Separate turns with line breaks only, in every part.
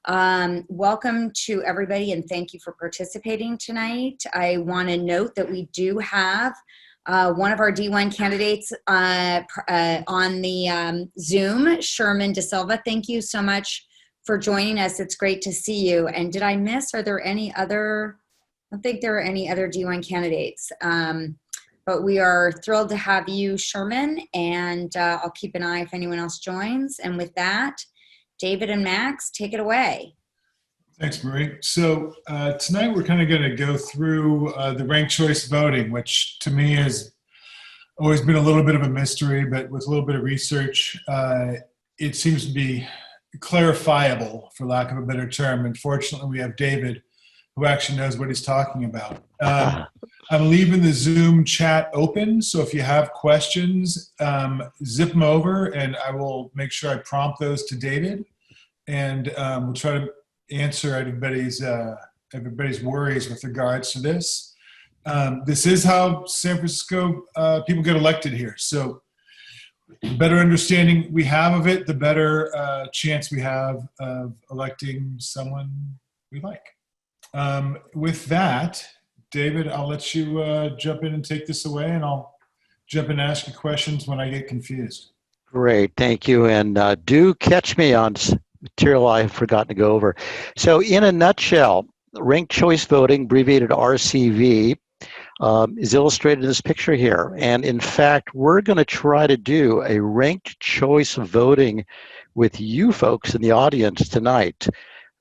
Welcome to everybody and thank you for participating tonight. I want to note that we do have one of our D1 candidates on the Zoom, Sherman DeSilva. Thank you so much for joining us. It's great to see you. And did I miss, are there any other, I don't think there are any other D1 candidates. But we are thrilled to have you, Sherman, and I'll keep an eye if anyone else joins. And with that, David and Max, take it away.
Thanks, Marie. So tonight we're kind of going to go through the ranked choice voting, which to me has always been a little bit of a mystery, but with a little bit of research, it seems to be clarifiable, for lack of a better term. And fortunately, we have David, who actually knows what he's talking about. I'm leaving the Zoom chat open, so if you have questions, zip them over, and I will make sure I prompt those to David, and we'll try to answer everybody's worries with regards to this. This is how San Francisco people get elected here, so the better understanding we have of it, the better chance we have of electing someone we like. With that, David, I'll let you jump in and take this away, and I'll jump in and ask you questions when I get confused.
Great, thank you. And do catch me on material I've forgotten to go over. So in a nutshell, ranked choice voting, abbreviated RCV, is illustrated in this picture here. And in fact, we're going to try to do a ranked choice voting with you folks in the audience tonight.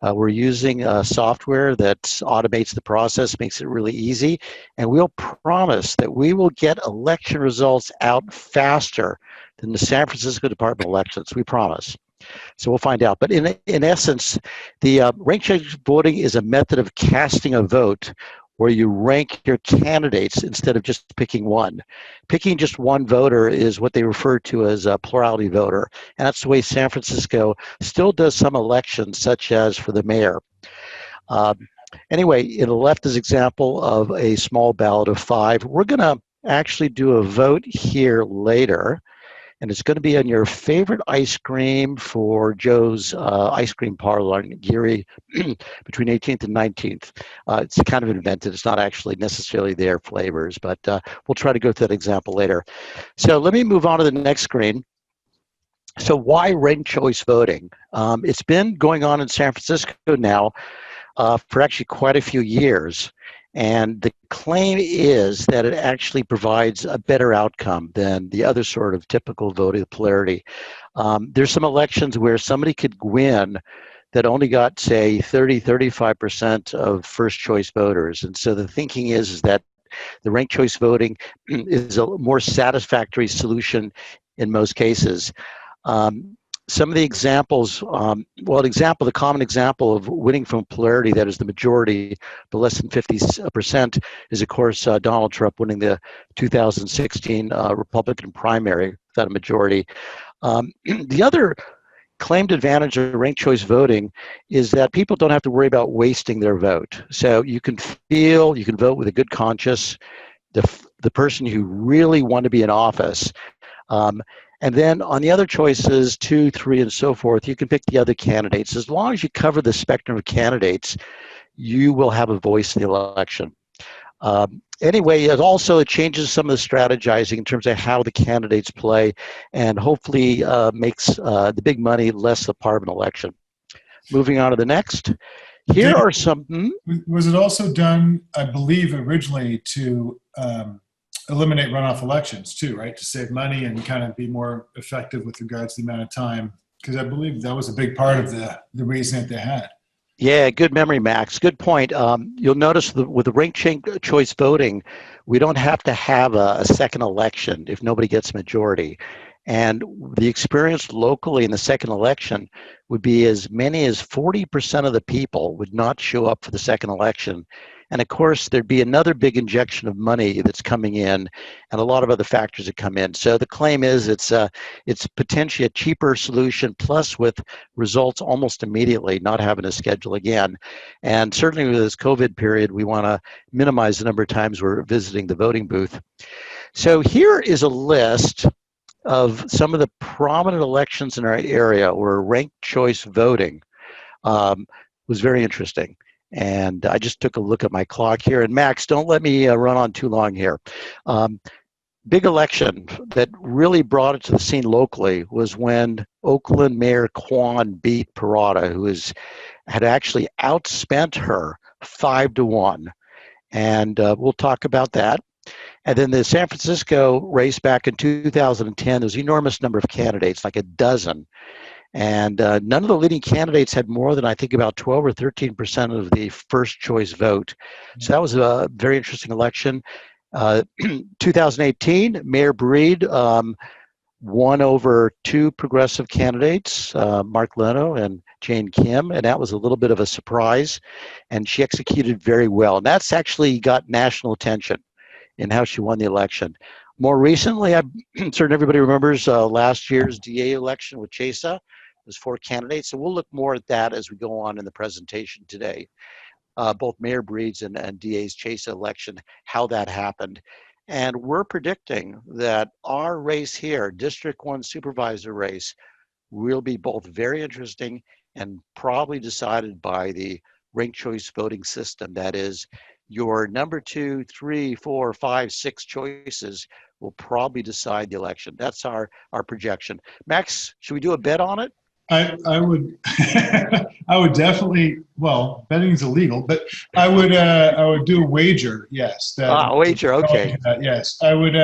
We're using software that automates the process, makes it really easy, and we'll promise that we will get election results out faster than the San Francisco Department of Elections. We promise. So we'll find out. But in essence, the ranked choice voting is a method of casting a vote where you rank your candidates instead of just picking one. Picking just one voter is what they refer to as a plurality voter. And that's the way San Francisco still does some elections, such as for the mayor. Anyway, in the left is example of a small ballot of 5. We're gonna actually do a vote here later, and it's going to be on your favorite ice cream for Joe's Ice Cream Parlor in Geary between 18th and 19th. It's kind of invented. It's not actually necessarily their flavors, but we'll try to go through that example later. So let me move on to the next screen. So why ranked choice voting? It's been going on in San Francisco now for actually quite a few years. And the claim is that it actually provides a better outcome than the other sort of typical voting polarity. There's some elections where somebody could win that only got, say, 35% of first choice voters. And so the thinking is that the ranked choice voting is a more satisfactory solution in most cases. Some of the examples, the common example of winning from polarity, that is the majority, but less than 50%, is of course Donald Trump winning the 2016 Republican primary without a majority. The other claimed advantage of ranked choice voting is that people don't have to worry about wasting their vote. So you can vote with a good conscience, the person you really want to be in office. And then on the other choices, 2, 3, and so forth, you can pick the other candidates. As long as you cover the spectrum of candidates, you will have a voice in the election. Anyway, it changes some of the strategizing in terms of how the candidates play, and hopefully makes the big money less the part of an election. Moving on to the next. Here are some...
Was it also done, I believe, originally to... eliminate runoff elections too, right? To save money and kind of be more effective with regards to the amount of time, because I believe that was a big part of the reason that they had.
Yeah, good memory, Max. Good point. You'll notice with the ranked choice voting, we don't have to have a second election if nobody gets a majority. And the experience locally in the second election would be as many as 40% of the people would not show up for the second election. And of course, there'd be another big injection of money that's coming in and a lot of other factors that come in. So the claim is it's potentially a cheaper solution, plus with results almost immediately, not having to schedule again. And certainly with this COVID period, we want to minimize the number of times we're visiting the voting booth. So here is a list of some of the prominent elections in our area where ranked choice voting was very interesting. And I just took a look at my clock here. And Max, don't let me run on too long here. Big election that really brought it to the scene locally was when Oakland Mayor Kwan beat Parada, who had actually outspent her 5-1. And we'll talk about that. And then the San Francisco race back in 2010, there was an enormous number of candidates, like a dozen. And none of the leading candidates had more than, I think, about 12 or 13% of the first choice vote. So that was a very interesting election. 2018, Mayor Breed won over two progressive candidates, Mark Leno and Jane Kim, and that was a little bit of a surprise. And she executed very well. And that's actually got national attention in how she won the election. More recently, I'm certain everybody remembers last year's DA election with Chesa. There's 4 candidates, so we'll look more at that as we go on in the presentation today. Both Mayor Breed's and DA's Chesa election, how that happened. And we're predicting that our race here, District 1 supervisor race, will be both very interesting and probably decided by the ranked choice voting system. That is, your number 2, 3, 4, 5, 6 choices will probably decide the election. That's our projection. Max, should we do a bet on it?
I would I would definitely, well, betting is illegal, but I would do a wager. Yes.
Wager. Okay.
Yes, I would.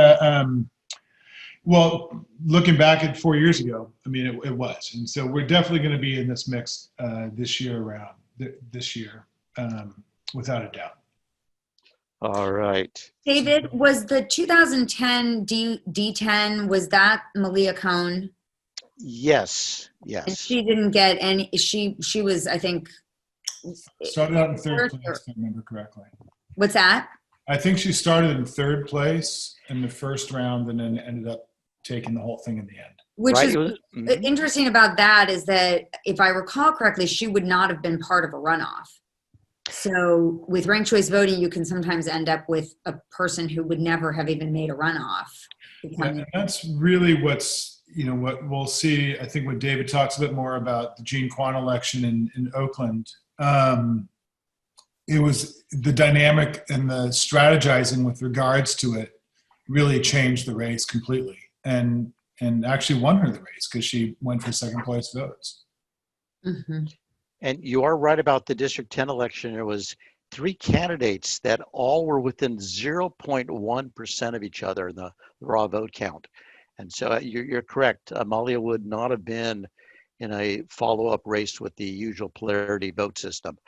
Well, looking back at 4 years ago, I mean, it was, and so we're definitely going to be in this mix this year around. This year, without a doubt.
All right.
David, was the 2010 D10, was that Malia Cohn?
Yes.
And
Yes.
she didn't get any, she was, I think.
Started out in third
First
place, if I remember correctly.
What's that?
I think she started in third place in the first round and then ended up taking the whole thing in the end.
Which
Right,
is
it was- mhm.
interesting about that is that if I recall correctly, she would not have been part of a runoff. So with ranked choice voting, you can sometimes end up with a person who would never have even made a runoff.
And that's really what we'll see. I think when David talks a bit more about the Jean Quan election in Oakland, it was the dynamic and the strategizing with regards to it really changed the race completely and actually won her the race because she went for second place votes.
Mm-hmm.
And you are right about the District 10 election. There was 3 candidates that all were within 0.1% of each other in the raw vote count. And so you're correct. Amalia would not have been in a follow-up race with the usual polarity vote system.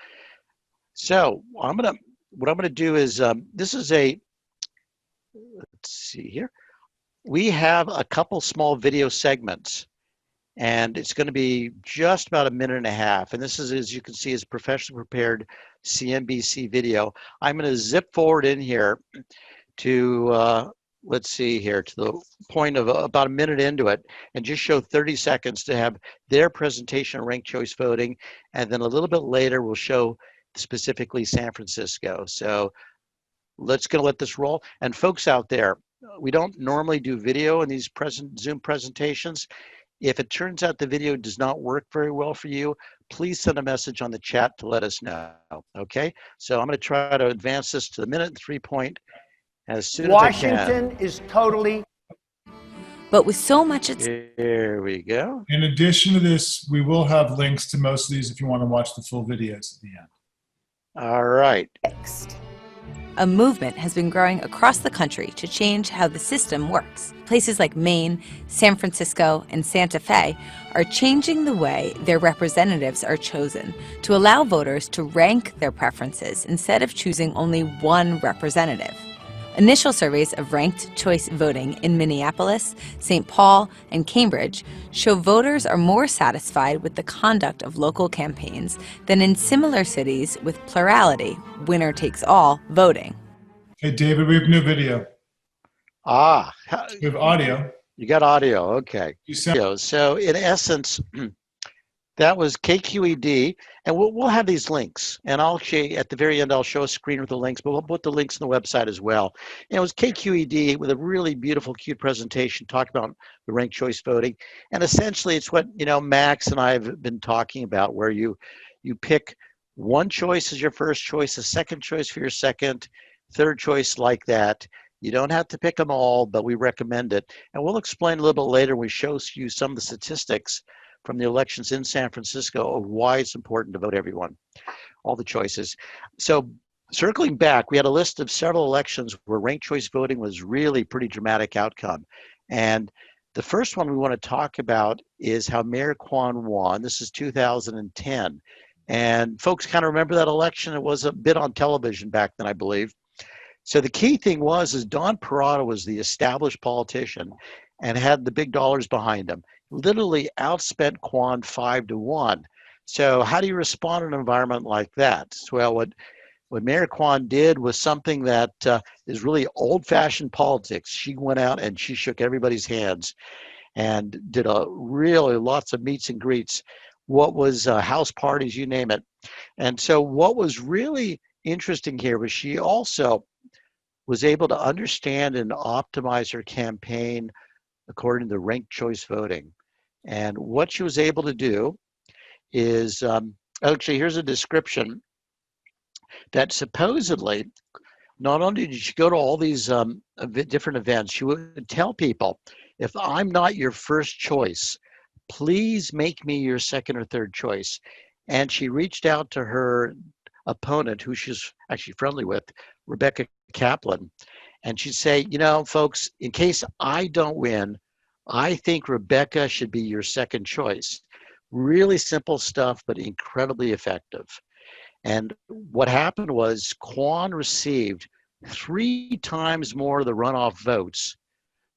So what I'm gonna do is this is let's see here. We have a couple small video segments, and it's going to be just about a minute and a half. And this is, as you can see, is professionally prepared CNBC video. I'm going to zip forward in here to, let's see here, to the point of about a minute into it, and just show 30 seconds to have their presentation on ranked choice voting. And then a little bit later, we'll show specifically San Francisco. So let's gonna let this roll. And folks out there, we don't normally do video in these Zoom presentations. If it turns out the video does not work very well for you, please send a message on the chat to let us know, okay? So I'm gonna try to advance this to the minute and 3 point as soon as I can.
Washington is totally.
But with so much at
There we go.
In addition to this, we will have links to most of these if you want to watch the full videos at the end.
All right.
stake, a movement has been growing across the country to change how the system works. Places like Maine, San Francisco, and Santa Fe are changing the way their representatives are chosen to allow voters to rank their preferences instead of choosing only one representative. Initial surveys of ranked choice voting in Minneapolis, St. Paul, and Cambridge show voters are more satisfied with the conduct of local campaigns than in similar cities with plurality, winner-takes-all voting.
Hey, David, we have no video. We have audio.
You got audio, okay.
You sound
So in essence, that was KQED, and we'll have these links. And I'll actually, at the very end, I'll show a screen with the links, but we'll put the links on the website as well. And it was KQED with a really beautiful, cute presentation talking about the ranked choice voting. And essentially, it's what Max and I have been talking about, where you you pick one choice as your first choice, a second choice for your second, third choice like that. You don't have to pick them all, but we recommend it. And we'll explain a little bit later when we show you some of the statistics from the elections in San Francisco of why it's important to vote everyone, all the choices. So circling back, we had a list of several elections where ranked choice voting was really pretty dramatic outcome. And the first one we want to talk about is how Mayor Kwan won. This is 2010. And folks kind of remember that election. It was a bit on television back then, I believe. So the key thing is Don Parada was the established politician and had the big dollars behind him. Literally outspent Kwan 5-1. So how do you respond in an environment like that? Well, what Mayor Kwan did was something that is really old-fashioned politics. She went out and she shook everybody's hands and did really lots of meets and greets. What was house parties, you name it. And so what was really interesting here was she also was able to understand and optimize her campaign according to ranked choice voting. And what she was able to do is, actually, here's a description that supposedly, not only did she go to all these different events, she would tell people, if I'm not your first choice, please make me your second or third choice. And she reached out to her opponent, who she's actually friendly with, Rebecca Kaplan, and she'd say, you know, folks, in case I don't win, I think Rebecca should be your second choice. Really simple stuff, but incredibly effective. And what happened was Kwan received 3 times more of the runoff votes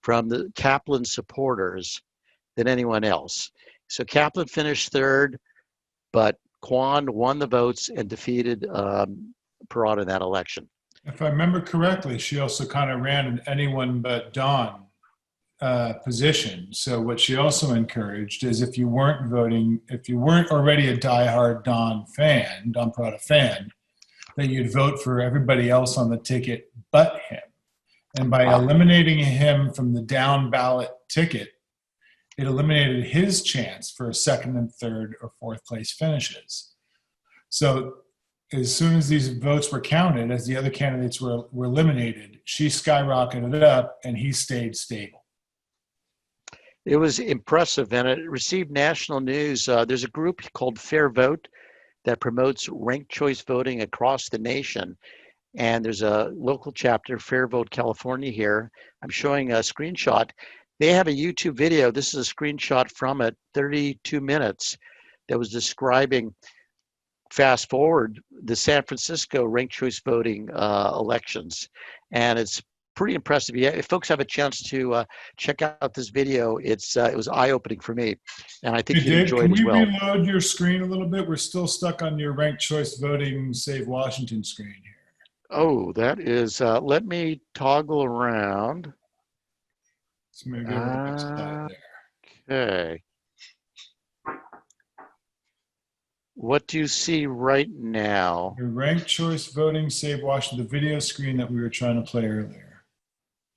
from the Kaplan supporters than anyone else. So Kaplan finished third, but Kwan won the votes and defeated Parada in that election.
If I remember correctly, she also kind of ran an anyone but Don position. So what she also encouraged is if you weren't already a diehard Don Parada fan, that you'd vote for everybody else on the ticket but him. And by eliminating him from the down ballot ticket, it eliminated his chance for a second and third or fourth place finishes. So as soon as these votes were counted, as the other candidates were eliminated, she skyrocketed up and he stayed stable.
It was impressive, and it received national news. There's a group called Fair Vote that promotes ranked choice voting across the nation. And there's a local chapter, Fair Vote California here. I'm showing a screenshot. They have a YouTube video. This is a screenshot from it, 32 minutes, that was describing, fast forward, the San Francisco ranked choice voting elections. And it's pretty impressive. If folks have a chance to check out this video, it was eye-opening for me, and I think
Hey,
you
Dave,
enjoyed it as well.
Can we reload your screen a little bit? We're still stuck on your ranked choice voting Save Washington screen here.
Oh, that is, let me toggle around.
Let's maybe over to the side there.
Okay. What do you see right now?
Your ranked choice voting Save Washington, the video screen that we were trying to play earlier.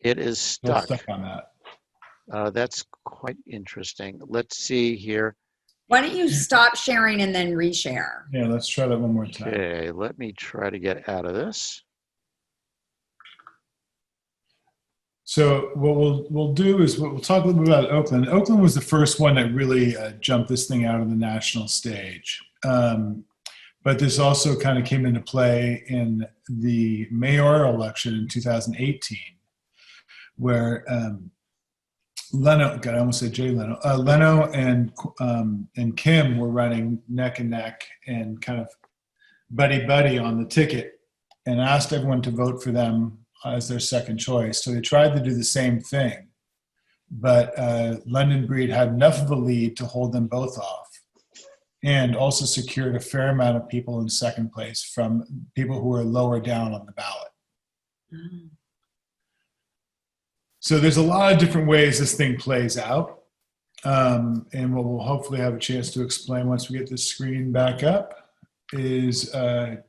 It is
Still
stuck.
stuck on that.
That's quite interesting. Let's see here.
Why don't you stop sharing and then reshare?
Yeah, let's try that one more time.
Okay, let me try to get out of this.
So what we'll do is we'll talk a little bit about Oakland. Oakland was the first one that really jumped this thing out on the national stage. But this also kind of came into play in the mayoral election in 2018, where Leno, God, I almost said Jay Leno. Leno and Kim were running neck and neck and kind of buddy on the ticket, and asked everyone to vote for them as their second choice. So they tried to do the same thing, but London Breed had enough of a lead to hold them both off, and also secured a fair amount of people in second place from people who were lower down on the ballot.
Mm.
So there's a lot of different ways this thing plays out, and what we'll hopefully have a chance to explain once we get this screen back up is kind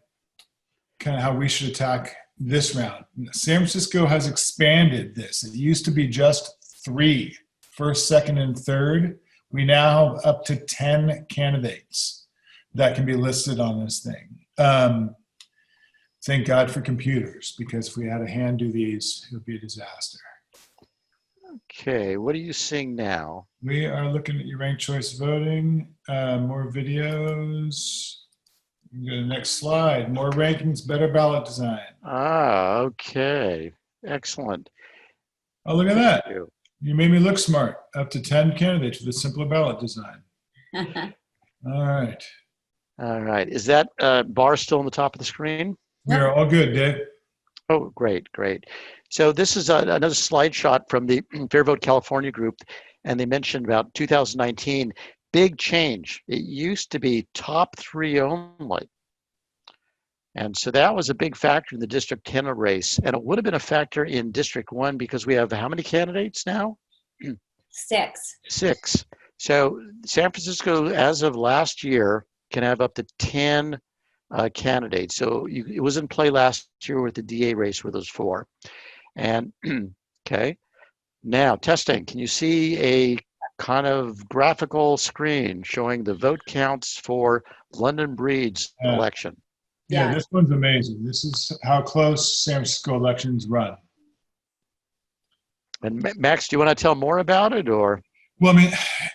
of how we should attack this round. San Francisco has expanded this. It used to be just 3, first, second, and third. We now have up to 10 candidates. that can be listed on this thing. Thank God for computers, because if we had a hand do these, it would be a disaster.
Okay, what are you seeing now?
We are looking at your ranked choice voting, more videos. Go to the next slide. More rankings, better ballot design.
Ah, okay. Excellent.
Oh, look at
Thank
that.
you.
You made me look smart. Up to 10 candidates with a simpler ballot design. All right.
All right. Is that bar still on the top of the screen?
We are all good, Dave.
Oh, great, great. So this is another slide shot from the Fair Vote California group, and they mentioned about 2019, big change. It used to be top 3 only. And so that was a big factor in the District 10 race. And it would have been a factor in District 1 because we have how many candidates now?
6.
6. So San Francisco, as of last year, can have up to 10 candidates. So it was in play last year with the DA race with those 4. And okay, now testing. Can you see a kind of graphical screen showing the vote counts for London Breed's election?
Yeah,
Yeah.
this one's amazing. This is how close San Francisco elections run.
And Max, do you want to tell more about it, or?
Well, I mean,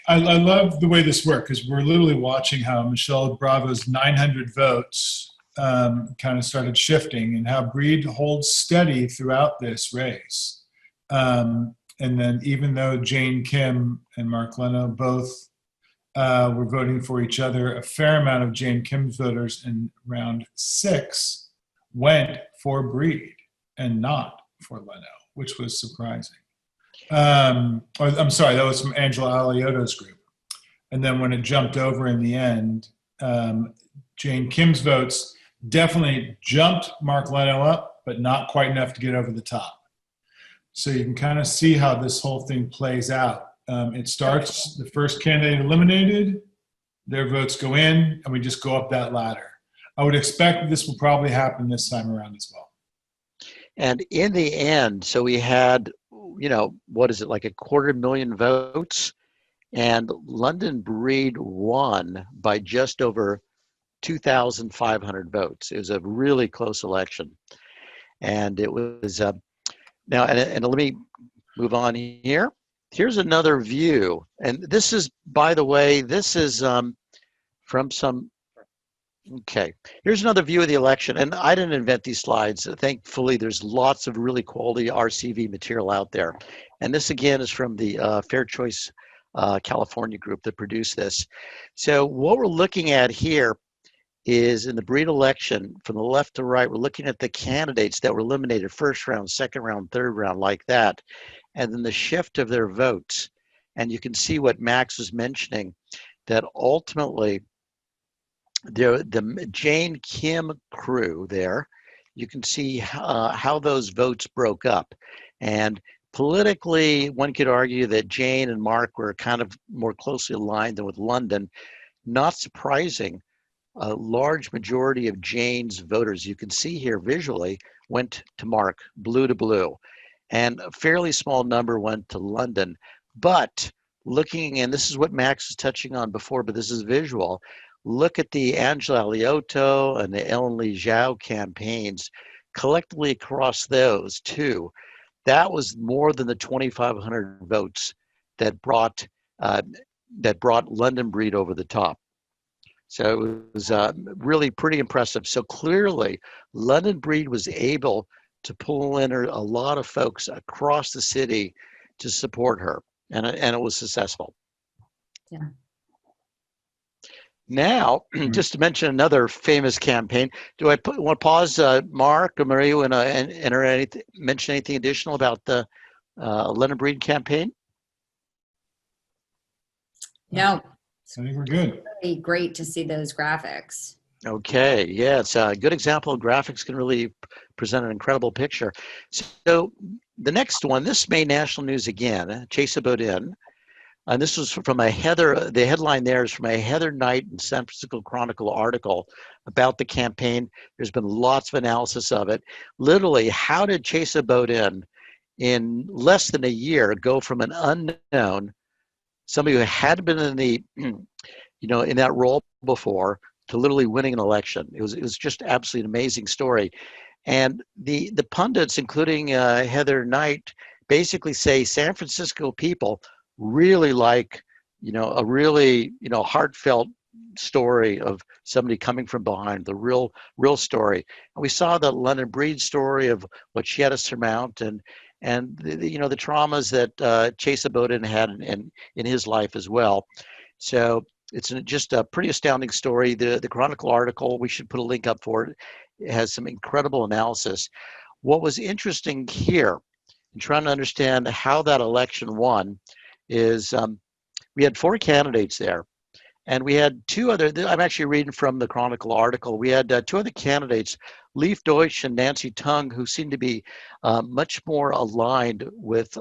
I love the way this works, because we're literally watching how Michelle Bravo's 900 votes kind of started shifting, and how Breed holds steady throughout this race. And then even though Jane Kim and Mark Leno both were voting for each other, a fair amount of Jane Kim's voters in round 6 went for Breed and not for Leno, which was surprising. I'm sorry, that was from Angela Alioto's group. And then when it jumped over in the end, Jane Kim's votes definitely jumped Mark Leno up, but not quite enough to get over the top. So you can kind of see how this whole thing plays out. It starts, the first candidate eliminated, their votes go in, and we just go up that ladder. I would expect this will probably happen this time around as well.
And in the end, so we had, what is it, like 250,000 votes, and London Breed won by just over 2,500 votes. It was a really close election. And it was, now, and let me move on here. Here's another view. And this is, by the way, this is from some, okay. Here's another view of the election. And I didn't invent these slides. Thankfully, there's lots of really quality RCV material out there. And this, again, is from the Fair Choice California group that produced this. So what we're looking at here is in the Breed election, from the left to right, we're looking at the candidates that were eliminated first round, second round, third round, like that, and then the shift of their votes. And you can see what Max was mentioning, that ultimately the Jane Kim crew there, you can see how those votes broke up. And politically, one could argue that Jane and Mark were kind of more closely aligned than with London. Not surprising. A large majority of Jane's voters, you can see here visually, went to Mark, blue to blue. And a fairly small number went to London. But looking, and this is what Max was touching on before, but this is visual, look at the Angela Alioto and the Ellen Lee Zhao campaigns collectively across those two. That was more than the 2,500 votes that brought London Breed over the top. So it was really pretty impressive. So clearly, London Breed was able to pull in a lot of folks across the city to support her, and it was successful.
Yeah.
Now, just to mention another famous campaign, do I want to pause, Mark or Maria, and mention anything additional about the London Breed campaign?
No.
I think we're good.
Really great to see those graphics.
Okay, yeah, it's a good example of graphics can really present an incredible picture. So the next one, this made national news again, Chesa Boudin. And this was from the headline there is from a Heather Knight and San Francisco Chronicle article about the campaign. There's been lots of analysis of it. Literally, how did Chesa Boudin in less than a year go from an unknown, somebody who hadn't been in the, in that role before, to literally winning an election. It was just absolutely an amazing story. And the pundits, including Heather Knight, basically say San Francisco people really like, a really, heartfelt story of somebody coming from behind, the real story. And we saw the London Breed story of what she had to surmount, and the traumas that Chesa Boudin had in his life as well. So it's just a pretty astounding story. The Chronicle article, we should put a link up for it. It has some incredible analysis. What was interesting here in trying to understand how that election won is we had 4 candidates there. And we had 2 other, I'm actually reading from the Chronicle article. We had 2 other candidates, Leif Deutsch and Nancy Tung, who seemed to be much more aligned with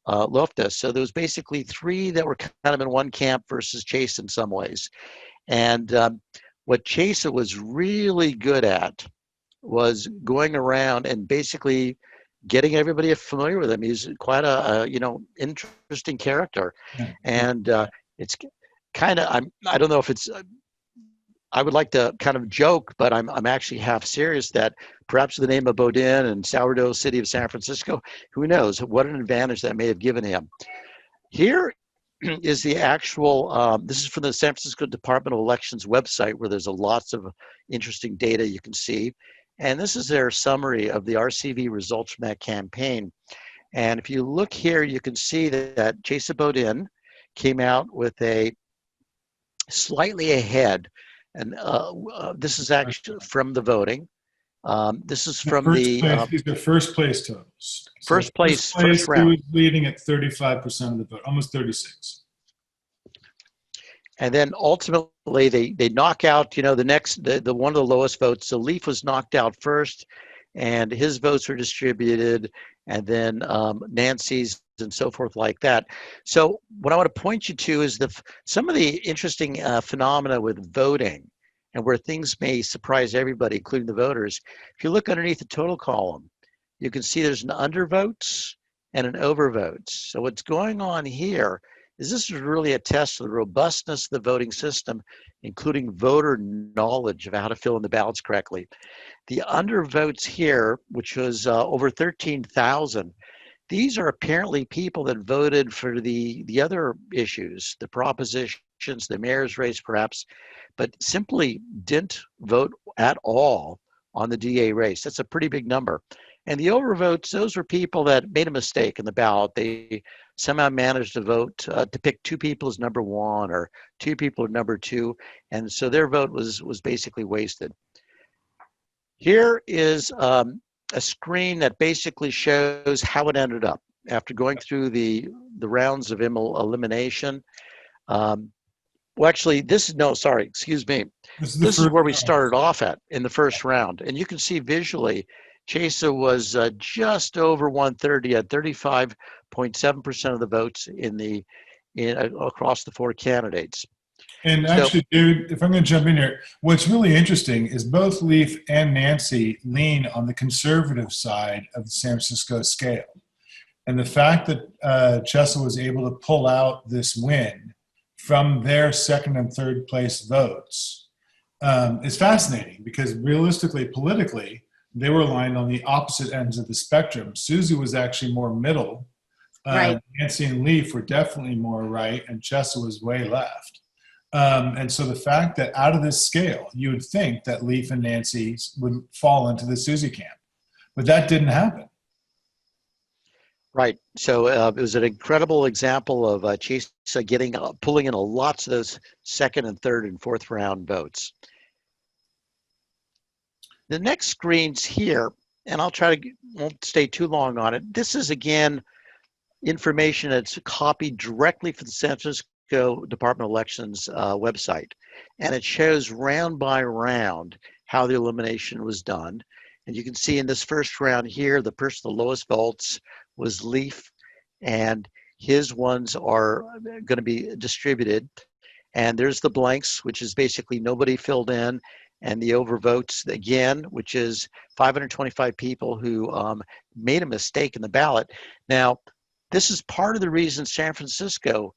Loftus. So there was basically 3 that were kind of in one camp versus Chase in some ways. And what Chesa was really good at was going around and basically getting everybody familiar with him. He's quite a interesting character.
Yeah.
And it's kind of, I don't know if it's, I would like to kind of joke, but I'm actually half serious that perhaps the name of Boudin and sourdough city of San Francisco, who knows what an advantage that may have given him. Here is the actual, this is from the San Francisco Department of Elections website, where there's lots of interesting data you can see. And this is their summary of the RCV results from that campaign. And if you look here, you can see that Chesa Boudin came out with a slightly ahead. And this is actually from the voting. This is from
these are first place totals.
First place,
first round. He was leading at 35% of the vote, almost 36.
And then ultimately they knock out, the next, the one of the lowest votes. So Leif was knocked out first, and his votes were distributed, and then Nancy's and so forth like that. So what I want to point you to is some of the interesting phenomena with voting, and where things may surprise everybody, including the voters. If you look underneath the total column, you can see there's an undervotes and an overvotes. So what's going on here is this is really a test of the robustness of the voting system, including voter knowledge of how to fill in the ballots correctly. The undervotes here, which was over 13,000, these are apparently people that voted for the other issues, the propositions, the mayor's race perhaps, but simply didn't vote at all on the DA race. That's a pretty big number. And the overvotes, those were people that made a mistake in the ballot. They somehow managed to vote to pick 2 people as number 1 or 2 people as number 2. And so their vote was basically wasted. Here is a screen that basically shows how it ended up after going through the rounds of elimination. Well, actually, this is where we started off at in the first round. And you can see visually, Chesa was just over 130 at 35.7% of the votes across the 4 candidates.
And actually, dude, if I'm going to jump in here, what's really interesting is both Leif and Nancy lean on the conservative side of the San Francisco scale. And the fact that Chesa was able to pull out this win from their second and third place votes is fascinating, because realistically, politically, they were aligned on the opposite ends of the spectrum. Susie was actually more middle.
Right.
Nancy and Leif were definitely more right, and Chesa was way left. And so the fact that out of this scale, you would think that Leif and Nancy would fall into the Susie camp, but that didn't happen.
Right. So it was an incredible example of Chesa pulling in lots of those second and third and fourth round votes. The next screen's here, and won't stay too long on it. This is, again, information that's copied directly from the San Francisco Department of Elections website. And it shows round by round how the elimination was done. And you can see in this first round here, the person with the lowest votes was Leif, and his ones are going to be distributed. And there's the blanks, which is basically nobody filled in, and the overvotes, again, which is 525 people who made a mistake in the ballot. Now, this is part of the reason San Francisco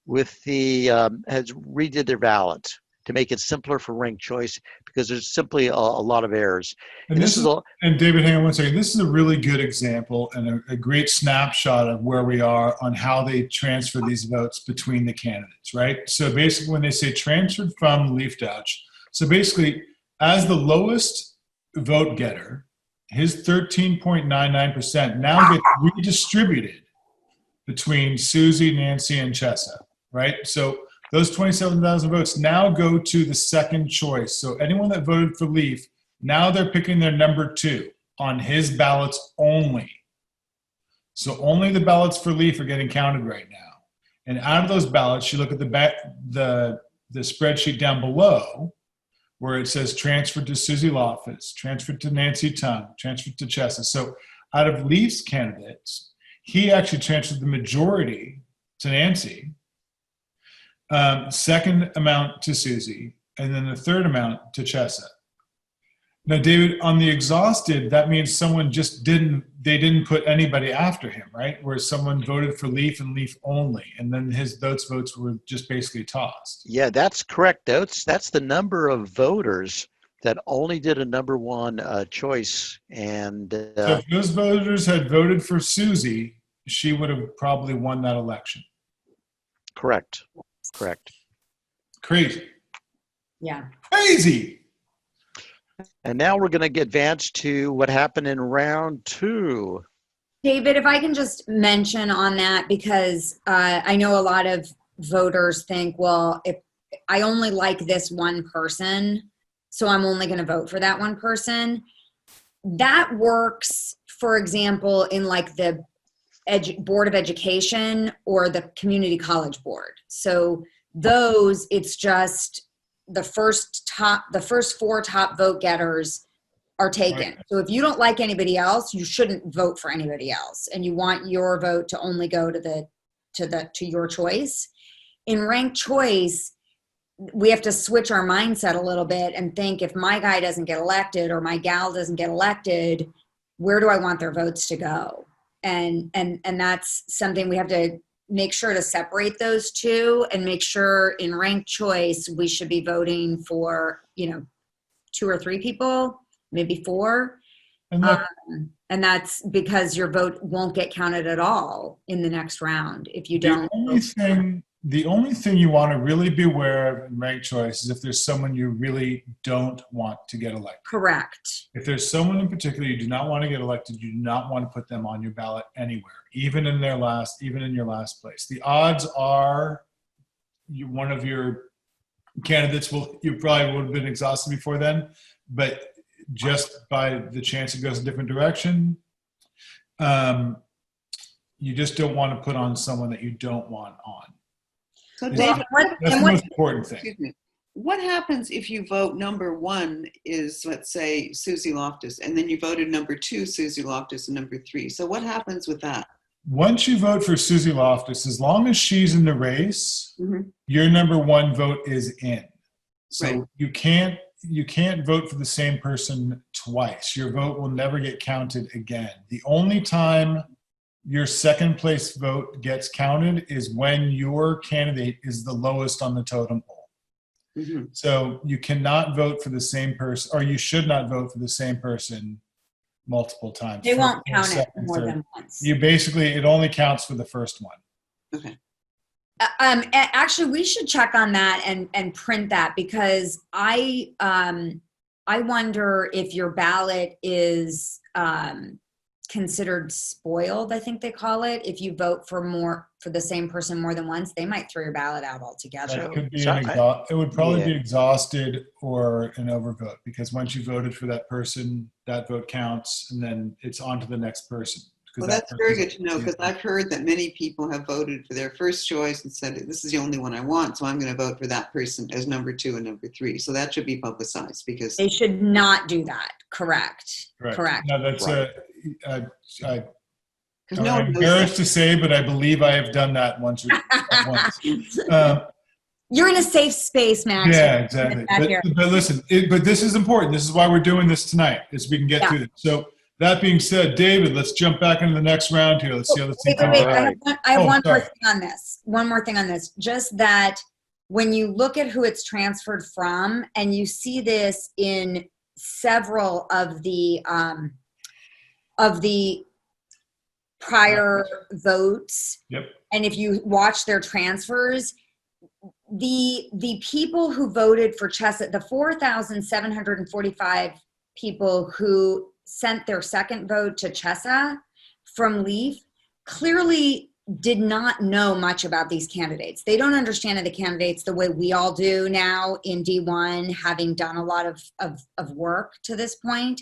has redid their ballots. to make it simpler for ranked choice because there's simply a lot of errors.
And this is, and David, hang on one second. This is a really good example and a great snapshot of where we are on how they transfer these votes between the candidates, right? So basically when they say transferred from Leaf Douch, so basically as the lowest vote getter, his 13.99% now gets redistributed between Susie, Nancy, and Chesa, right? So those 27,000 votes now go to the second choice. So anyone that voted for Leaf, now they're picking their number 2 on his ballots only. So only the ballots for Leaf are getting counted right now. And out of those ballots, you look at the spreadsheet down below where it says transferred to Susie Loftus, transferred to Nancy Tung, transferred to Chesa. So out of Leaf's candidates, he actually transferred the majority to Nancy, second amount to Susie, and then the third amount to Chesa. Now, David, on the exhausted, that means someone just they didn't put anybody after him, right? Where someone voted for Leaf and Leaf only, and then those votes were just basically tossed.
Yeah, that's correct. That's the number of voters that only did a number 1 choice. And
so if those voters had voted for Susie, she would have probably won that election.
Correct.
Crazy.
Yeah.
Crazy.
And now we're going to advance to what happened in round 2.
David, if I can just mention on that, because I know a lot of voters think, well, if I only like this one person, so I'm only going to vote for that one person. That works, for example, in like the Board of Education or the Community College Board. So those, it's just the first 4 top vote getters are taken.
Right.
So if you don't like anybody else, you shouldn't vote for anybody else, and you want your vote to only go to your choice. In ranked choice, we have to switch our mindset a little bit and think, if my guy doesn't get elected or my gal doesn't get elected, where do I want their votes to go? And that's something we have to make sure to separate those two, and make sure in ranked choice we should be voting for 2 or 3 people, maybe 4. And that's because your vote won't get counted at all in the next round if you don't.
The only thing you want to really be aware of in ranked choice is if there's someone you really don't want to get elected.
Correct.
If there's someone in particular you do not want to get elected, you do not want to put them on your ballot anywhere, even in your last place. The odds are one of your candidates you probably would have been exhausted before then, but just by the chance it goes a different direction, you just don't want to put on someone that you don't want on.
So
That's
David,
the most important thing.
excuse me. What happens if you vote number 1 is, let's say, Susie Loftus, and then you voted number 2, Susie Loftus, and number 3? So what happens with that?
Once you vote for Susie Loftus, as long as she's in the race, your number 1 vote is in. So
Right.
you can't vote for the same person twice. Your vote will never get counted again. The only time your second place vote gets counted is when your candidate is the lowest on the totem pole. So you cannot vote for the same person, or you should not vote for the same person multiple times.
They won't count it
second,
more
third.
than once.
It only counts for the first one.
Okay.
Actually, we should check on that and print that, because I wonder if your ballot is considered spoiled, I think they call it. If you vote for the same person more than once, they might throw your ballot out altogether.
That could be
So
it would probably be exhausted or an overvote, because once you voted for that person, that vote counts, and then it's on to the next person.
Well, that's very good to know, because I've heard that many people have voted for their first choice and said, this is the only one I want, so I'm going to vote for that person as number 2 and number 3. So that should be publicized, because
They should not do that. Correct.
No, that's
because
I'm
no one
embarrassed
knows.
to say, but I believe I have done that once.
You're in a safe space, Max.
Yeah, exactly.
Back here.
But listen, but this is important. This is why we're doing this tonight, is we can get through this. So that being said, David, let's jump back into the next round here. Let's see how this thing
Wait.
goes.
I have one more
sorry.
thing on this. One more thing on this. Just that when you look at who it's transferred from, and you see this in several of the prior votes,
Yep.
and if you watch their transfers, the people who voted for Chesa, the 4,745 people who sent their second vote to Chesa from Leaf clearly did not know much about these candidates. They don't understand the candidates the way we all do now in D1, having done a lot of work to this point.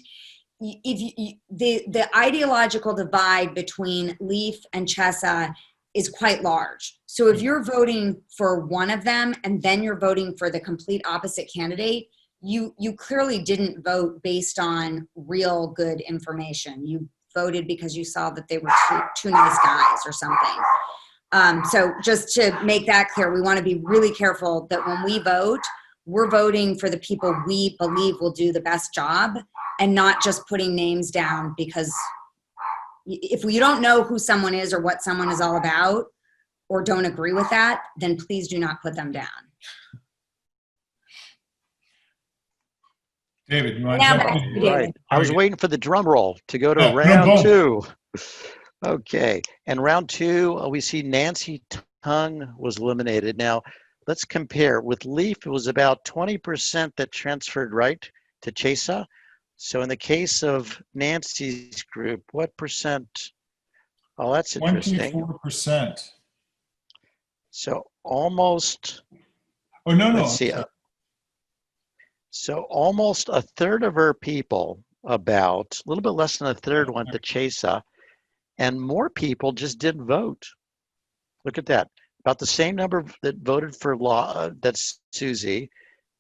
The ideological divide between Leaf and Chesa is quite large. So if you're voting for one of them and then you're voting for the complete opposite candidate, you clearly didn't vote based on real good information. You voted because you saw that they were two nice guys or something. So just to make that clear, we want to be really careful that when we vote, we're voting for the people we believe will do the best job, and not just putting names down, because if you don't know who someone is or what someone is all about, or don't agree with that, then please do not put them down.
David, you want
Now
to
back
jump
to
in?
you, David.
Right. I was waiting for the drum roll to go to
Yeah,
round
boom,
2. Okay. And round 2, we see Nancy Tung was eliminated. Now, let's compare. With Leaf, it was about 20% that transferred right to Chesa. So in the case of Nancy's group, what percent? Oh, that's interesting.
24%.
So almost,
Oh, no.
let's see. So almost a third of her people, about a little bit less than a third, went to Chesa, and more people just didn't vote. Look at that. About the same number that voted for that's Susie,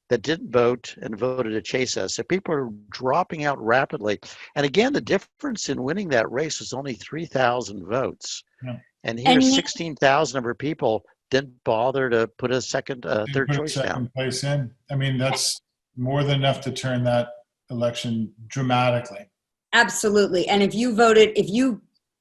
that didn't vote and voted at Chesa. So people are dropping out rapidly. And again, the difference in winning that race was only 3,000 votes.
Yeah.
And here,
And
16,000 of her people didn't bother to put a third
Put
choice down.
second place in. I mean, that's more than enough to turn that election dramatically.
Absolutely. And if you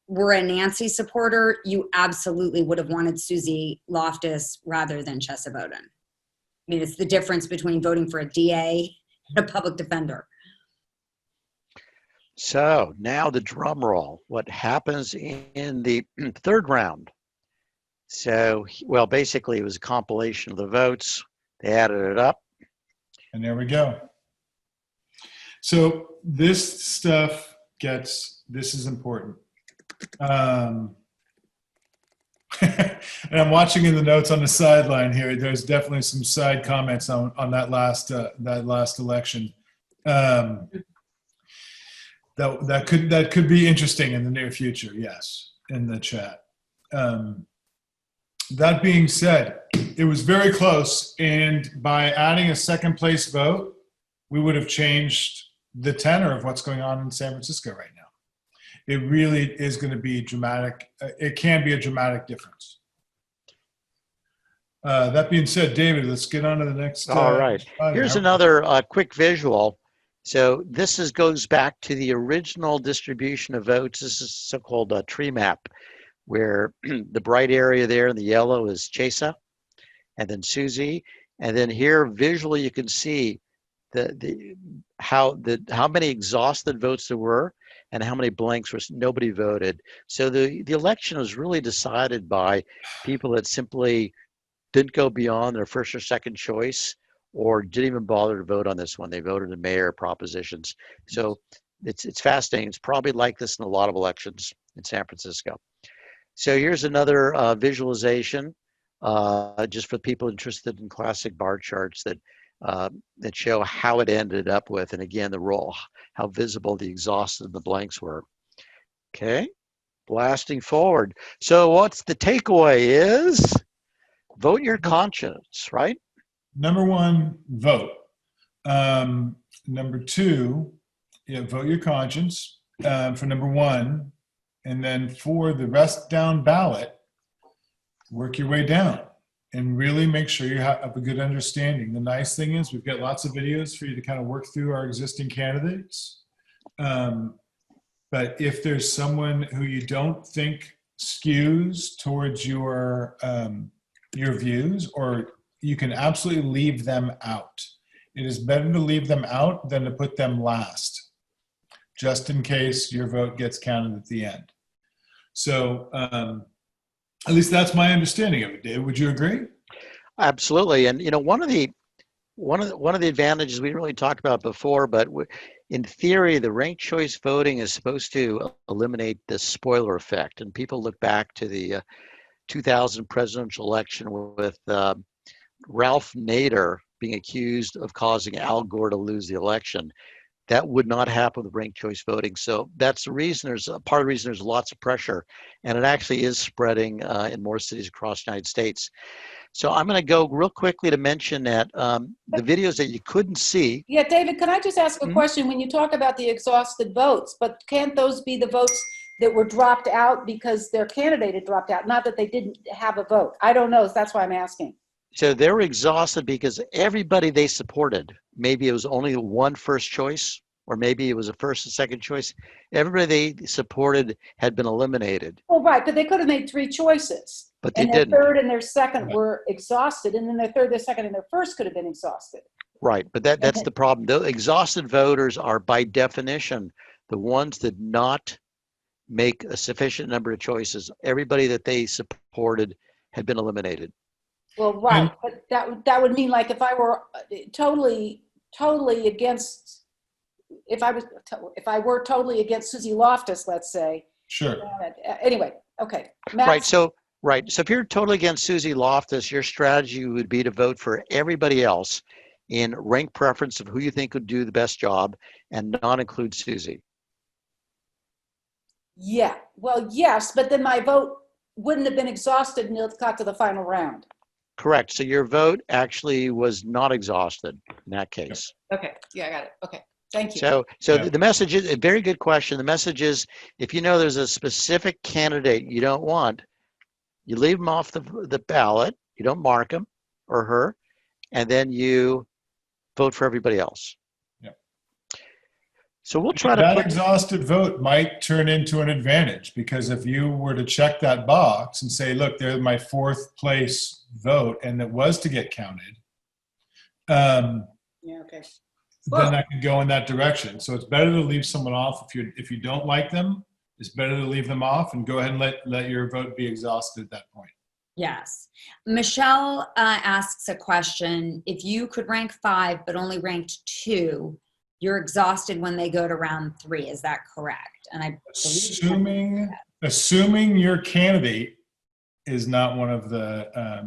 were a Nancy supporter, you absolutely would have wanted Susie Loftus rather than Chesa Boudin. I mean, it's the difference between voting for a DA and a public defender.
So now the drum roll. What happens in the third round? So, well, basically it was a compilation of the votes. They added it up.
And there we go. So this stuff this is important. And I'm watching in the notes on the sideline here. There's definitely some side comments on that last election. That could be interesting in the near future. Yes, in the chat. That being said, it was very close, and by adding a second place vote, we would have changed the tenor of what's going on in San Francisco right now. It really is going to be dramatic. It can be a dramatic difference. That being said, David, let's get on to the next.
All right. Here's another quick visual. So this goes back to the original distribution of votes. This is so-called a tree map, where the bright area there in the yellow is Chesa, and then Susie, and then here visually you can see how many exhausted votes there were and how many blanks were nobody voted. So the election was really decided by people that simply didn't go beyond their first or second choice, or didn't even bother to vote on this one. They voted in mayor propositions. So it's fascinating. It's probably like this in a lot of elections in San Francisco. So here's another visualization, just for people interested in classic bar charts that show how it ended up with, and again, the role, how visible the exhausted and the blanks were. Okay, blasting forward. So what's the takeaway is, vote your conscience, right?
Number one, vote. Number two, vote your conscience for number one. And then for the rest down ballot, work your way down and really make sure you have a good understanding. The nice thing is we've got lots of videos for you to kind of work through our existing candidates. But if there's someone who you don't think skews towards your views, or you can absolutely leave them out. It is better to leave them out than to put them last, just in case your vote gets counted at the end. So at least that's my understanding of it. Dave, would you agree?
Absolutely. And one of the advantages we didn't really talk about before, but in theory, the ranked choice voting is supposed to eliminate the spoiler effect. And people look back to the 2000 presidential election with Ralph Nader being accused of causing Al Gore to lose the election. That would not happen with ranked choice voting. So that's the reason part of the reason there's lots of pressure, and it actually is spreading in more cities across the United States. So I'm going to go real quickly to mention that the videos that you couldn't see.
Yeah, David, can I just ask a question? When you talk about the exhausted votes, but can't those be the votes that were dropped out because their candidate had dropped out, not that they didn't have a vote? I don't know. That's why I'm asking.
So they're exhausted because everybody they supported, maybe it was only one first choice, or maybe it was a first and second choice. Everybody they supported had been eliminated.
Well, right, but they could have made 3 choices.
But they
and their
didn't.
third and their second were exhausted, and then their third, their second, and their first could have been exhausted.
Right, but that's the problem. The exhausted voters are, by definition, the ones that not make a sufficient number of choices. Everybody that they supported had been eliminated.
Well, right, but that would mean, like, if I were totally against, if I were totally against Susie Loftus, let's say.
Sure.
Anyway, okay. Matt?
Right. So if you're totally against Susie Loftus, your strategy would be to vote for everybody else in rank preference of who you think would do the best job, and not include Susie.
Yeah. Well, yes, but then my vote wouldn't have been exhausted until it got to the final round.
Correct. So your vote actually was not exhausted in that case.
Okay. Yeah, I got it. Okay. Thank you.
So
Yeah.
the message is a very good question. The message is, if you know there's a specific candidate you don't want, you leave them off the ballot. You don't mark him or her, and then you vote for everybody else.
Yeah.
So we'll try to
that
put.
exhausted vote might turn into an advantage, because if you were to check that box and say, look, they're my 4th place vote, and it was to get counted,
Yeah, okay.
then that could go in that direction. So it's better to leave someone off. If you don't like them, it's better to leave them off and go ahead and let your vote be exhausted at that point.
Yes. Michelle asks a question. If you could rank 5 but only ranked 2, you're exhausted when they go to round 3. Is that correct? And I believe
Assuming your candidate is not one of the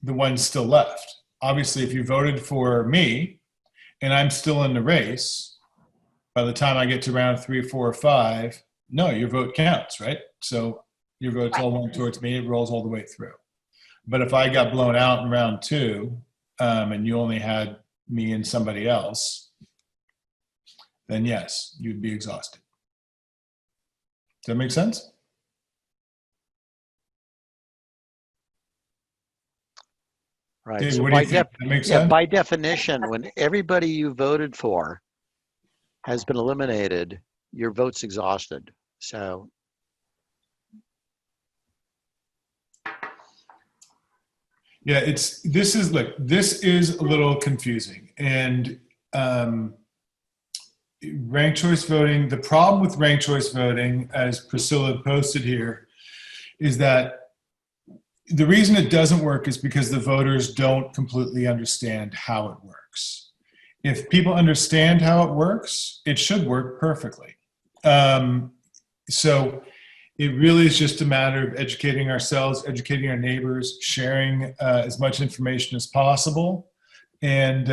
ones still left. Obviously, if you voted for me and I'm still in the race, by the time I get to round 3, 4, or 5, no, your vote counts, right? So your vote's all went towards me. It rolls all the way through. But if I got blown out in round 2, and you only had me and somebody else, then yes, you'd be exhausted. Does that make sense?
Right.
Dave,
So
what do you think? That makes sense?
by definition, when everybody you voted for has been eliminated, your vote's exhausted. So
yeah, this is a little confusing. And ranked choice voting, the problem with ranked choice voting, as Priscilla posted here, is that the reason it doesn't work is because the voters don't completely understand how it works. If people understand how it works, it should work perfectly. So it really is just a matter of educating ourselves, educating our neighbors, sharing as much information as possible, and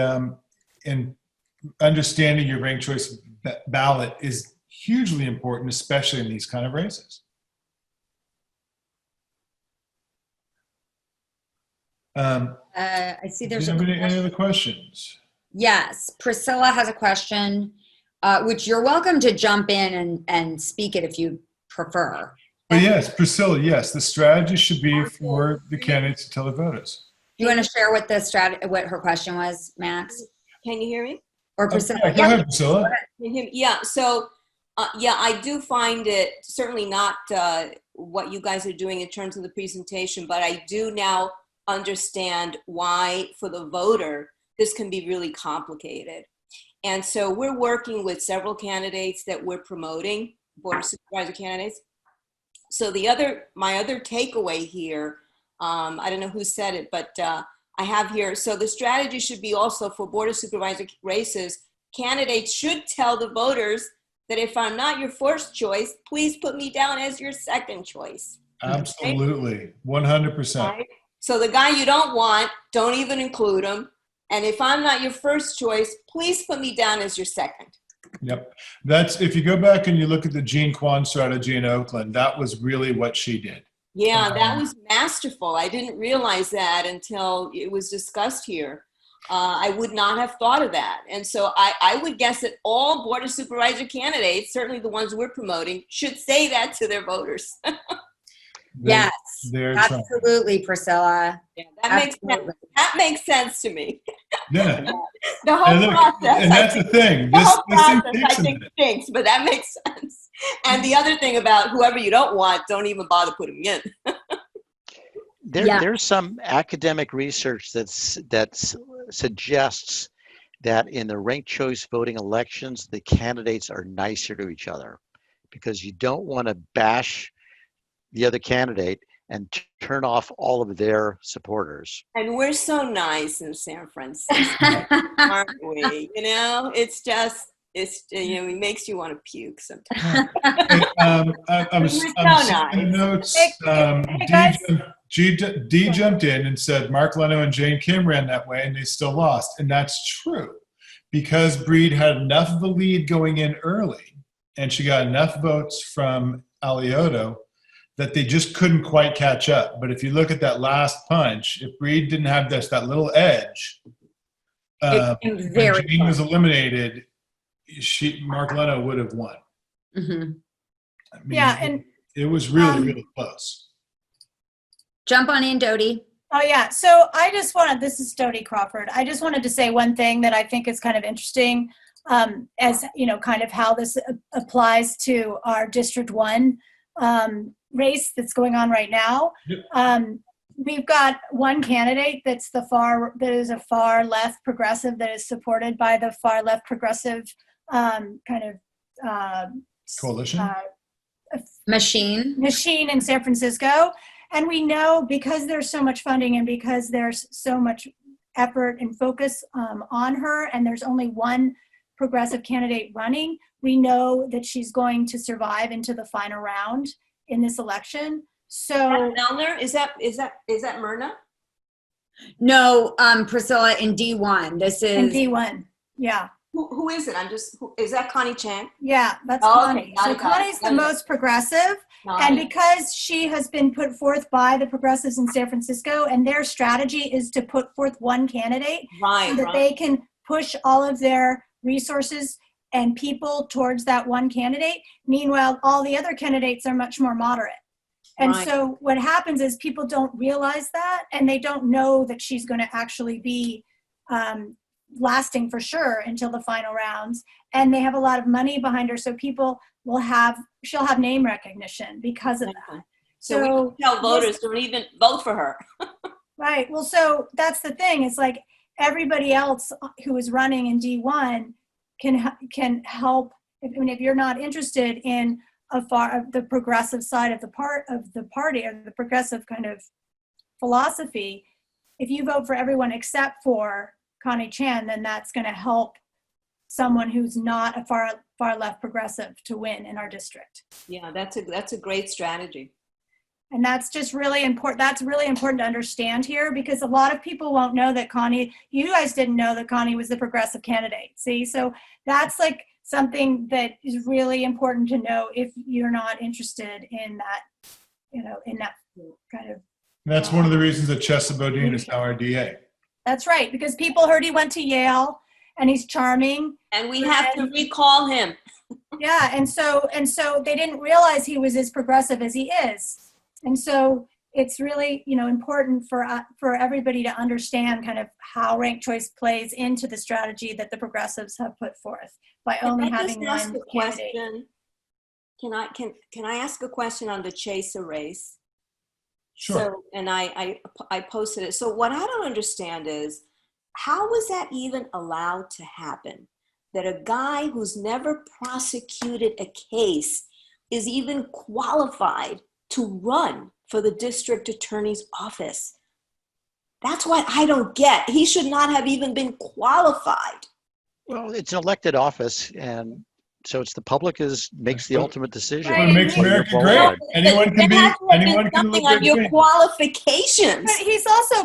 understanding your ranked choice ballot is hugely important, especially in these kind of races.
I see there's
do you have any other questions?
Yes, Priscilla has a question, which you're welcome to jump in and speak it if you prefer.
But yes, Priscilla, yes, the strategy should be for the candidates to tell the voters.
Do you want to share what her question was, Max?
Can you hear me?
Or Priscilla?
Yeah, go ahead, Priscilla.
Can you hear me? Yeah. So Yeah, I do find it certainly not what you guys are doing in terms of the presentation, but I do now understand why, for the voter, this can be really complicated. And so we're working with several candidates that we're promoting, Board of Supervisor candidates. So my other takeaway here, I don't know who said it, but I have here, so the strategy should be also for Board of Supervisor races, candidates should tell the voters that if I'm not your first choice, please put me down as your second choice.
Absolutely. 100%.
Right? So the guy you don't want, don't even include him. And if I'm not your first choice, please put me down as your second.
Yep. That's, if you go back and you look at the Jean Quan strategy in Oakland, that was really what she did.
Yeah, that was masterful. I didn't realize that until it was discussed here. I would not have thought of that. And so I would guess that all Board of Supervisor candidates, certainly the ones we're promoting, should say that to their voters.
Yes,
They're trying.
absolutely, Priscilla.
Yeah, that makes sense to me.
Yeah.
The whole
And look,
process.
and that's the thing.
The
This
whole
thing
process,
takes
I
a
think,
minute.
stinks, but that makes sense. And the other thing about whoever you don't want, don't even bother putting in.
Yeah.
There's some academic research that suggests that in the ranked choice voting elections, the candidates are nicer to each other because you don't want to bash the other candidate and turn off all of their supporters.
And we're so nice in San Francisco, aren't we? You know, it's just, it makes you want to puke sometimes.
I'm
We're
seeing
so
the
nice.
notes.
Hey, guys.
Dee jumped in and said Mark Leno and Jane Kim ran that way and they still lost. And that's true because Breed had enough of a lead going in early and she got enough votes from Alioto that they just couldn't quite catch up. But if you look at that last punch, if Breed didn't have that little edge,
It came
when
very
Jane was
close.
eliminated, Mark Leno would have won.
Mhm.
I mean,
Yeah, and
it was really close.
Jump on in, Dodie.
oh yeah, so this is Dodie Crawford. I just wanted to say one thing that I think is kind of interesting, as you know, kind of how this applies to our District 1 race that's going on right now.
Yep.
We've got one candidate that is a far left progressive that is supported by the far left progressive
Coalition?
Machine.
in San Francisco. And we know because there's so much funding and because there's so much effort and focus on her, and there's only one progressive candidate running, we know that she's going to survive into the final round in this election. So
Milner, is that Myrna?
No, Priscilla in D1. This
in
is
D1, yeah.
Who is it? Is that Connie Chang?
Yeah, that's
Oh,
Connie.
got
So
it, got it,
Connie's the
got it.
most progressive. And because she has been put forth by the progressives in San Francisco, and their strategy is to put forth one candidate so that they can push all of their resources and people towards that one candidate. Meanwhile, all the other candidates are much more moderate. And
Right.
so what happens is people don't realize that, and they don't know that she's going to actually be lasting for sure until the final rounds. And they have a lot of money behind her, so she'll have name recognition because of that.
So we can tell voters don't even vote for her.
Right. Well, so that's the thing. It's like everybody else who is running in D1 can help. If you're not interested in the progressive side of the party or the progressive kind of philosophy, if you vote for everyone except for Connie Chan, then that's going to help someone who's not a far left progressive to win in our district.
Yeah, that's a great strategy.
And that's just really important. That's really important to understand here because a lot of people won't know that you guys didn't know that Connie was the progressive candidate. See, so that's like something that is really important to know if you're not interested in that, in that kind of.
That's one of the reasons that Chesa Bodine is now our DA.
That's right, because people heard he went to Yale and he's charming.
And we have to recall him.
Yeah, and so they didn't realize he was as progressive as he is. And so it's really, important for everybody to understand kind of how ranked choice plays into the strategy that the progressives have put forth by only having one candidate.
Can I ask a question on the Chaser race?
Sure.
So, and I posted it. So what I don't understand is, how was that even allowed to happen? That a guy who's never prosecuted a case is even qualified to run for the district attorney's office. That's what I don't get. He should not have even been qualified.
Well, it's an elected office, and so it's the public makes the ultimate decision.
Right,
What makes
and
America
Well,
great.
well,
Anyone can
There
be,
has to have been
anyone can
something
look
on
good.
your
thing.
qualifications.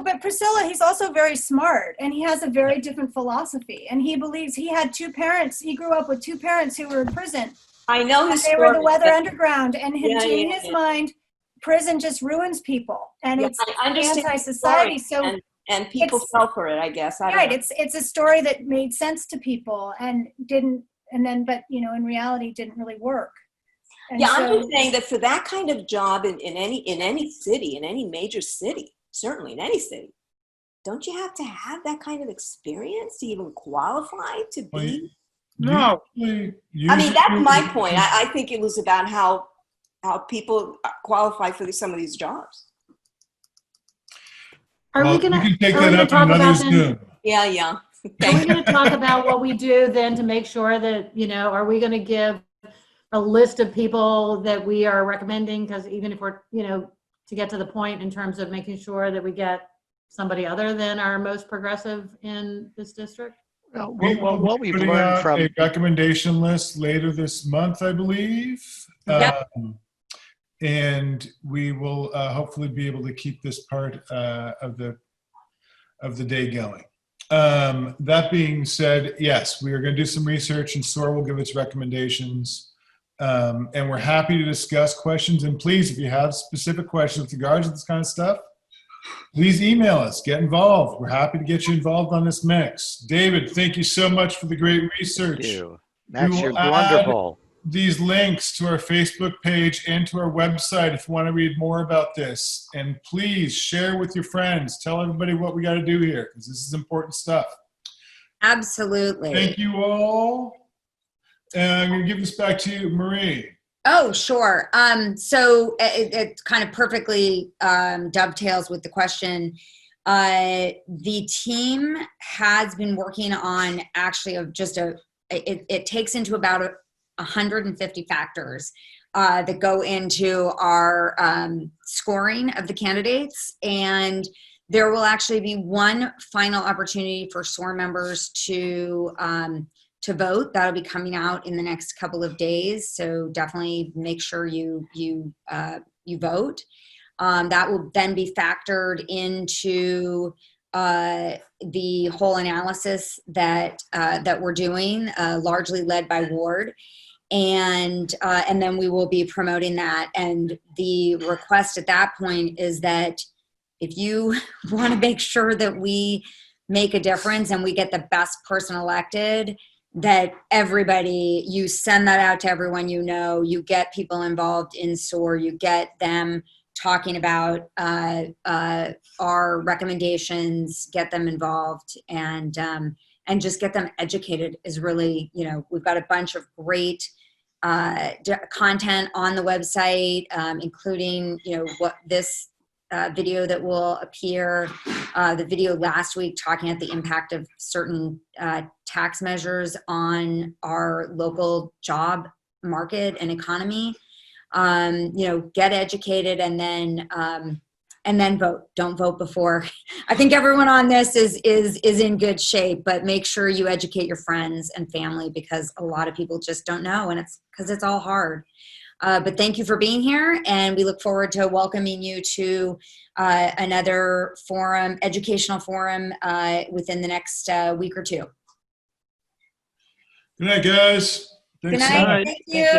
But Priscilla, he's also very smart, and he has a very different philosophy. And he believes he had two parents. He grew up with two parents who were in prison.
I know his
They were the
story,
Weather
but-
Underground, and
Yeah,
in
yeah,
his
yeah.
mind, prison just ruins people, and
Yeah,
it's
I understand the
anti-society.
story,
So
and people
it's-
fell for it, I guess. I don't
right,
know.
it's a story that made sense to people and didn't, and then but in reality didn't really work. And
Yeah, I'm
so-
just saying that for that kind of job in any city, in any major city, certainly in any city, don't you have to have that kind of experience to even qualify to
Well,
be?
No.
Usually,
I mean, that's my
usually-
point. I think it was about how people qualify for some of these jobs.
Are
Well,
we gonna,
can take
are we
that
gonna
up in
talk
another
about then,
Zoom.
Yeah, yeah.
are we
Thank you.
gonna talk about what we do then to make sure that, are we gonna give a list of people that we are recommending? Because even if we're, to get to the point in terms of making sure that we get somebody other than our most progressive in this district?
Well,
We will
what
be
we've
putting
learned
out
from
a recommendation list later this month, I believe.
Yep.
And we will hopefully be able to keep this part of the day going. That being said, yes, we are going to do some research, and SOAR will give its recommendations. And we're happy to discuss questions. And please, if you have specific questions with regards to this kind of stuff, please email us, get involved. We're happy to get you involved on this mix. David, thank you so much for the great research.
you. Max,
will
you're
add-
wonderful.
These links to our Facebook page and to our website if you want to read more about this. And please share with your friends. Tell everybody what we got to do here, because this is important stuff.
Absolutely.
Thank you all. And I'm going to give this back to you, Marie.
Oh, sure. So it kind of perfectly dovetails with the question. The team has been working on actually it takes into about 150 factors that go into our scoring of the candidates. And there will actually be one final opportunity for SOAR members to vote. That'll be coming out in the next couple of days. So definitely make sure you vote. That will then be factored into the whole analysis that we're doing, largely led by Ward. And then we will be promoting that. And the request at that point is that if you want to make sure that we make a difference and we get the best person elected, that you send that out to everyone you get people involved in SOAR, you get them talking about our recommendations, get them involved, and just get them educated is really, we've got a bunch of great content on the website, including, what this video that will appear, the video last week talking about the impact of certain tax measures on our local job market and economy. Get educated and then vote. Don't vote before. I think everyone on this is in good shape, but make sure you educate your friends and family, because a lot of people just don't know, and it's because it's all hard. But thank you for being here, and we look forward to welcoming you to another forum, educational forum, within the next week or two.
Good night, guys.
Good
Thanks so
night.
much.
Thank you.